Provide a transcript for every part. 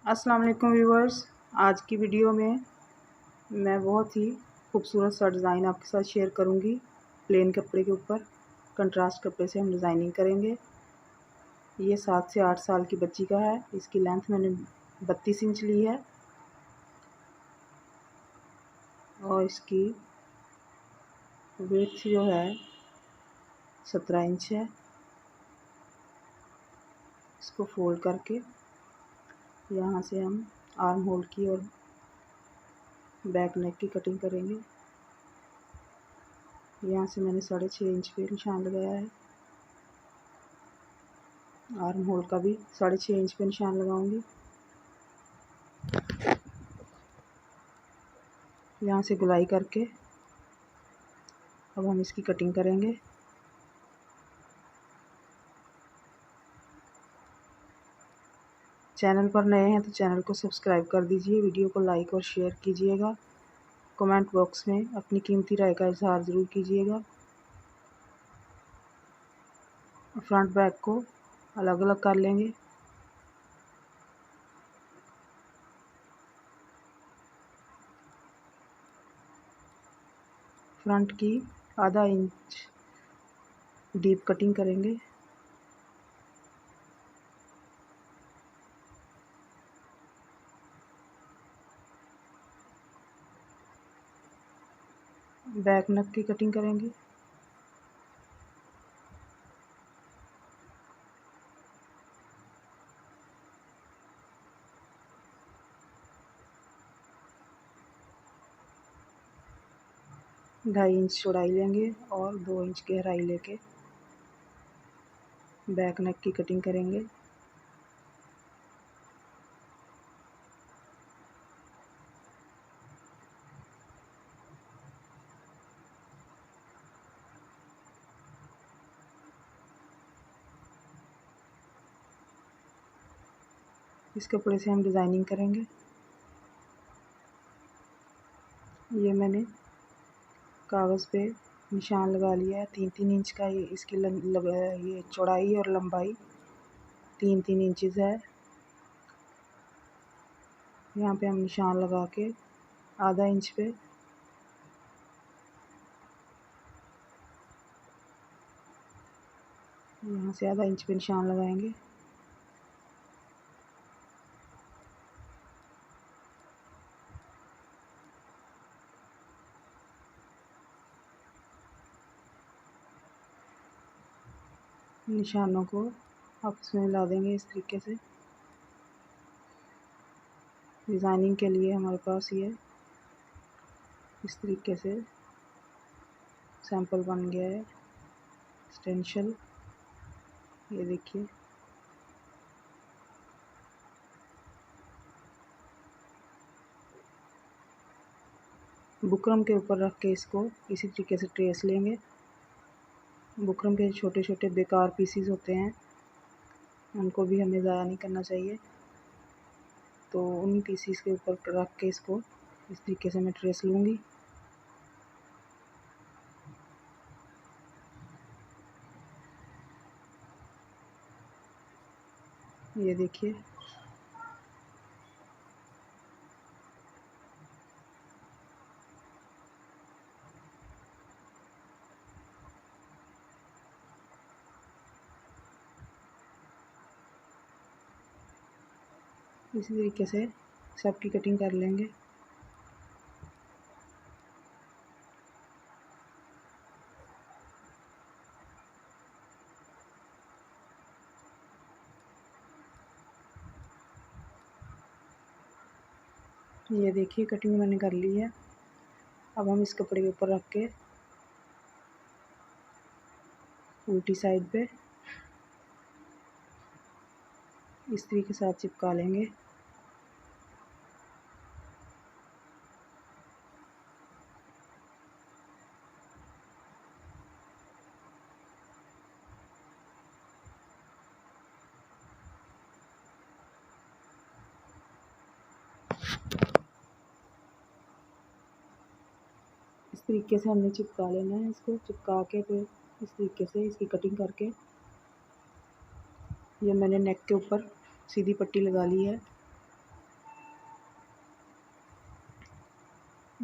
अस्सलाम वालेकुम व्यूवर्स। आज की वीडियो में मैं बहुत ही खूबसूरत सा डिज़ाइन आपके साथ शेयर करूंगी। प्लेन कपड़े के ऊपर कंट्रास्ट कपड़े से हम डिज़ाइनिंग करेंगे। ये 7 से 8 साल की बच्ची का है। इसकी लेंथ मैंने 32 इंच ली है और इसकी विड्थ जो है 17 इंच है। इसको फोल्ड करके यहाँ से हम आर्म होल की और बैक नेक की कटिंग करेंगे। यहाँ से मैंने 6.5 इंच पे निशान लगाया है। आर्म होल का भी 6.5 इंच पे निशान लगाऊंगी। यहाँ से गुलाई करके अब हम इसकी कटिंग करेंगे। चैनल पर नए हैं तो चैनल को सब्सक्राइब कर दीजिए। वीडियो को लाइक और शेयर कीजिएगा। कमेंट बॉक्स में अपनी कीमती राय का इजहार ज़रूर कीजिएगा। फ्रंट बैक को अलग अलग कर लेंगे। फ्रंट की आधा इंच डीप कटिंग करेंगे। बैक नेक की कटिंग करेंगे। ढाई इंच चौड़ाई लेंगे और 2 इंच गहराई लेके बैक नेक की कटिंग करेंगे। इस कपड़े से हम डिज़ाइनिंग करेंगे। ये मैंने कागज़ पे निशान लगा लिया है। 3-3 इंच का ये इसकी ये चौड़ाई और लंबाई 3-3 इंचज़ है। यहाँ पे हम निशान लगा के आधा इंच पे यहाँ से आधा इंच पे निशान लगाएंगे। निशानों को आपस में मिला देंगे इस तरीके से। डिज़ाइनिंग के लिए हमारे पास ये इस तरीके से सैंपल बन गया है स्टेंशियल। ये देखिए। बुकरम के ऊपर रख के इसको इसी तरीके से ट्रेस लेंगे। बुकरम के छोटे छोटे बेकार पीसीज होते हैं, उनको भी हमें ज़ाया नहीं करना चाहिए। तो उन्हीं पीसीज के ऊपर रख के इसको इस तरीके से मैं ट्रेस लूँगी। ये देखिए। इसी तरीके से सबकी कटिंग कर लेंगे। ये देखिए कटिंग मैंने कर ली है। अब हम इस कपड़े के ऊपर रख के उल्टी साइड पे इस तरीके से चिपका लेंगे। इस तरीके से हमने चिपका लेना है। इसको चिपका के फिर इस तरीके से इसकी कटिंग करके ये मैंने नेक के ऊपर सीधी पट्टी लगा ली है।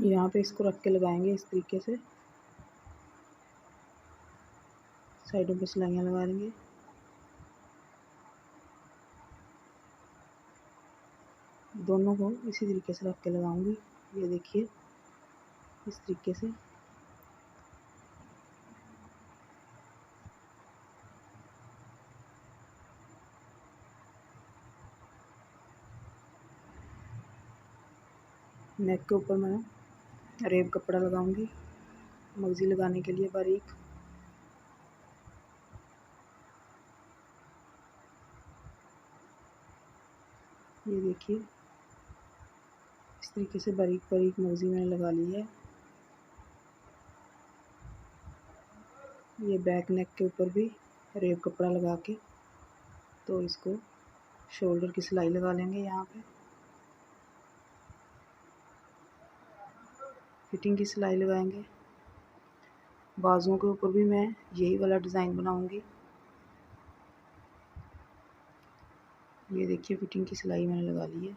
यहाँ पे इसको रख के लगाएंगे इस तरीके से, साइडों पे सिलाइयाँ लगा देंगे। दोनों को इसी तरीके से रख के लगाऊंगी। ये देखिए इस तरीके से। नेक के ऊपर मैं रेब कपड़ा लगाऊंगी मगजी लगाने के लिए बारीक। ये देखिए इस तरीके से बारीक बारीक मगजी मैंने लगा ली है। ये बैक नेक के ऊपर भी रेब कपड़ा लगा के तो इसको शोल्डर की सिलाई लगा लेंगे। यहाँ पे फिटिंग की सिलाई लगाएंगे। बाजुओं के ऊपर भी मैं यही वाला डिज़ाइन बनाऊंगी। ये देखिए फिटिंग की सिलाई मैंने लगा ली है।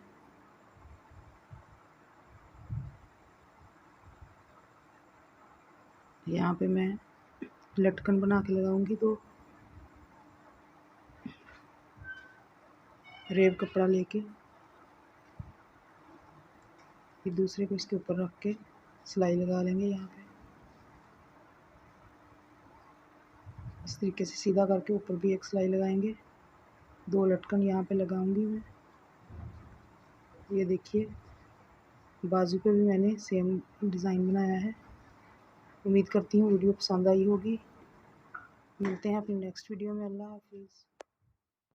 यहाँ पे मैं लटकन बना के लगाऊंगी। तो रेब कपड़ा लेके फिर दूसरे को इसके ऊपर रख के सिलाई लगा लेंगे। यहाँ पे इस तरीके से सीधा करके ऊपर भी एक सिलाई लगाएंगे। 2 लटकन यहाँ पे लगाऊंगी मैं। ये देखिए बाजू पे भी मैंने सेम डिज़ाइन बनाया है। उम्मीद करती हूँ वीडियो पसंद आई होगी। मिलते हैं अपनी नेक्स्ट वीडियो में। अल्लाह हाफिज़।